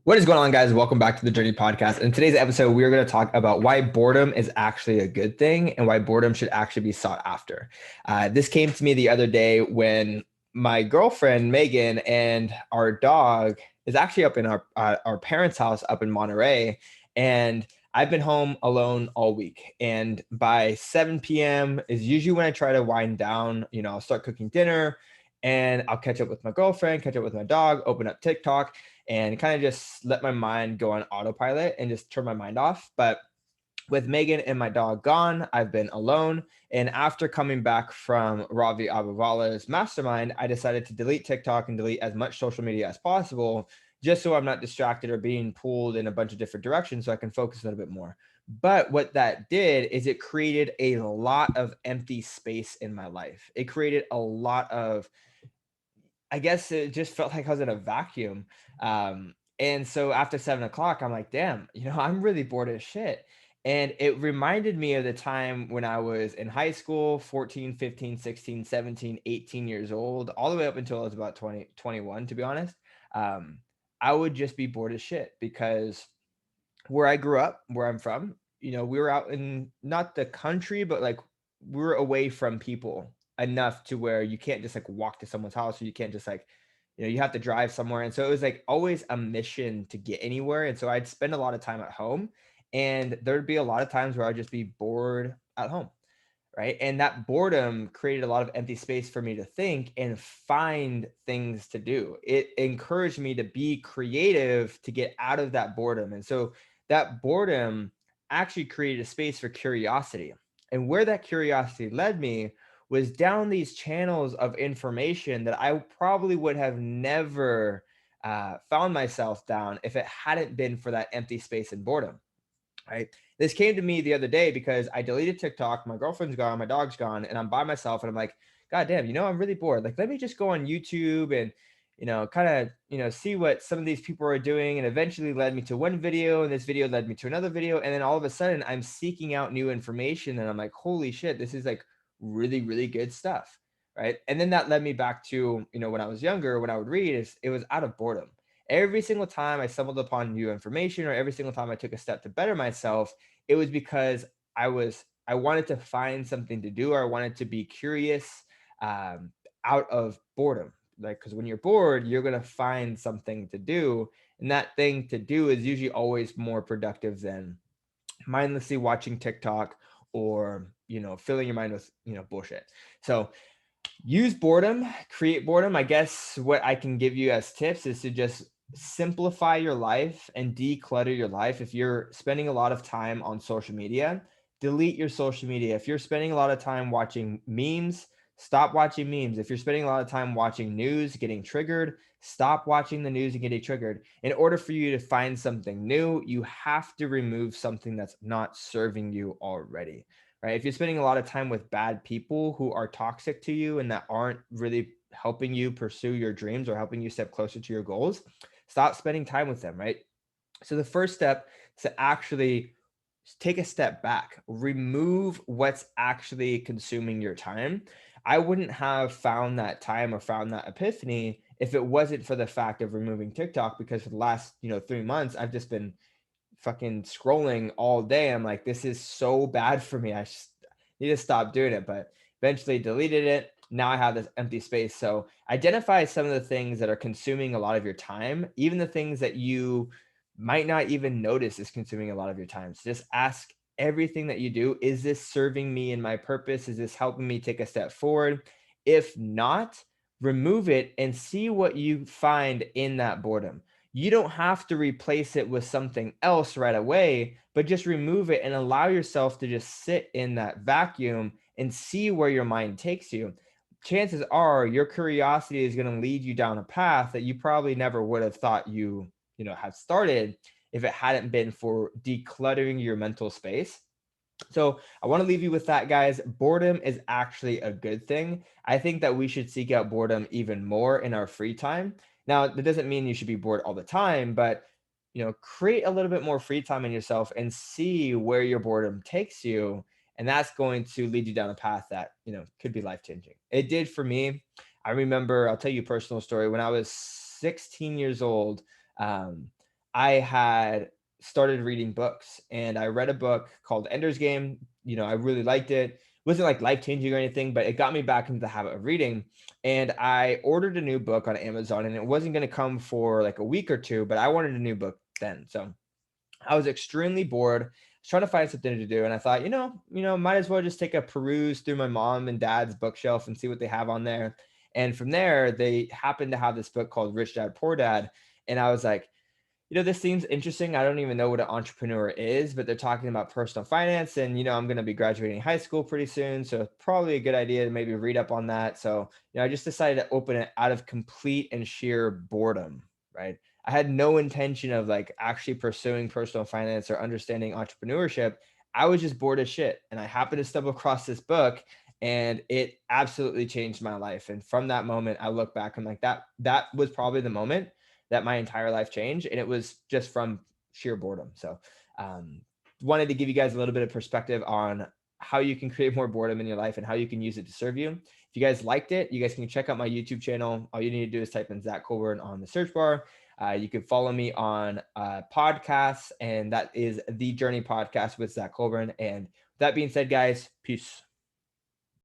What is going on, guys? Welcome back to the Journey Podcast. In today's episode, we are going to talk about why boredom is actually a good thing and why boredom should actually be sought after. This came to me the other day when my girlfriend, Megan, and our dog is actually up in our parents' house up in Monterey. And I've been home alone all week. And by 7 p.m. is usually when I try to wind down. I'll start cooking dinner and I'll catch up with my girlfriend, catch up with my dog, open up TikTok and kind of just let my mind go on autopilot and just turn my mind off. But with Megan and my dog gone, I've been alone. And after coming back from Ravi Abhavala's mastermind, I decided to delete TikTok and delete as much social media as possible, just so I'm not distracted or being pulled in a bunch of different directions so I can focus a little bit more. But what that did is it created a lot of empty space in my life. It created a lot of, I guess it just felt like I was in a vacuum. And so after 7 o'clock, I'm like, damn, I'm really bored as shit. And it reminded me of the time when I was in high school, 14, 15, 16, 17, 18 years old, all the way up until I was about 20, 21, to be honest. Um, I would just be bored as shit because where I grew up, where I'm from, we were out in not the country, but like we were away from people enough to where you can't just like walk to someone's house or you can't just like, you have to drive somewhere. And so it was like always a mission to get anywhere. And so I'd spend a lot of time at home and there'd be a lot of times where I'd just be bored at home. Right. And that boredom created a lot of empty space for me to think and find things to do. It encouraged me to be creative to get out of that boredom. And so that boredom actually created a space for curiosity. And where that curiosity led me was down these channels of information that I probably would have never found myself down if it hadn't been for that empty space and boredom. Right. This came to me the other day because I deleted TikTok. My girlfriend's gone, my dog's gone, and I'm by myself. And I'm like, God damn, I'm really bored. Like, let me just go on YouTube and, kind of, see what some of these people are doing. And eventually led me to one video, and this video led me to another video. And then all of a sudden, I'm seeking out new information. And I'm like, holy shit, this is like really, really good stuff. Right. And then that led me back to, when I was younger, when I would read, it was out of boredom. Every single time I stumbled upon new information or every single time I took a step to better myself, it was because I wanted to find something to do or I wanted to be curious um, out of boredom. Like, because when you're bored, you're gonna find something to do, and that thing to do is usually always more productive than mindlessly watching TikTok or filling your mind with bullshit. So use boredom, create boredom. I guess what I can give you as tips is to just simplify your life and declutter your life. If you're spending a lot of time on social media, delete your social media. If you're spending a lot of time watching memes, stop watching memes. If you're spending a lot of time watching news, getting triggered, stop watching the news and getting triggered. In order for you to find something new, you have to remove something that's not serving you already. Right? If you're spending a lot of time with bad people who are toxic to you and that aren't really helping you pursue your dreams or helping you step closer to your goals, stop spending time with them, right? So the first step is to actually take a step back, remove what's actually consuming your time. I wouldn't have found that time or found that epiphany if it wasn't for the fact of removing TikTok, because for the last, 3 months, I've just been fucking scrolling all day. I'm like, this is so bad for me. I just need to stop doing it. But eventually deleted it. Now I have this empty space. So identify some of the things that are consuming a lot of your time, even the things that you might not even notice is consuming a lot of your time. So just ask everything that you do, is this serving me in my purpose? Is this helping me take a step forward? If not, remove it and see what you find in that boredom. You don't have to replace it with something else right away, but just remove it and allow yourself to just sit in that vacuum and see where your mind takes you. Chances are your curiosity is going to lead you down a path that you probably never would have thought you have started if it hadn't been for decluttering your mental space. So I want to leave you with that, guys. Boredom is actually a good thing. I think that we should seek out boredom even more in our free time. Now, that doesn't mean you should be bored all the time, but create a little bit more free time in yourself and see where your boredom takes you. And that's going to lead you down a path that, could be life-changing. It did for me. I remember, I'll tell you a personal story. When I was 16 years old, um, I had started reading books, and I read a book called Ender's Game. I really liked it. It wasn't like life changing or anything, but it got me back into the habit of reading. And I ordered a new book on Amazon, and it wasn't going to come for like a week or two, but I wanted a new book then. So I was extremely bored. I was trying to find something to do, and I thought, might as well just take a peruse through my mom and dad's bookshelf and see what they have on there. And from there, they happened to have this book called Rich Dad Poor Dad, and I was like, this seems interesting. I don't even know what an entrepreneur is, but they're talking about personal finance. And, I'm going to be graduating high school pretty soon. So it's probably a good idea to maybe read up on that. So, I just decided to open it out of complete and sheer boredom, right? I had no intention of like actually pursuing personal finance or understanding entrepreneurship. I was just bored as shit. And I happened to stumble across this book, and it absolutely changed my life. And from that moment, I look back and like that was probably the moment that my entire life changed. And it was just from sheer boredom. So wanted to give you guys a little bit of perspective on how you can create more boredom in your life and how you can use it to serve you. If you guys liked it, you guys can check out my YouTube channel. All you need to do is type in Zach Colburn on the search bar. You can follow me on podcasts, and that is The Journey Podcast with Zach Colburn. And with that being said, guys, peace.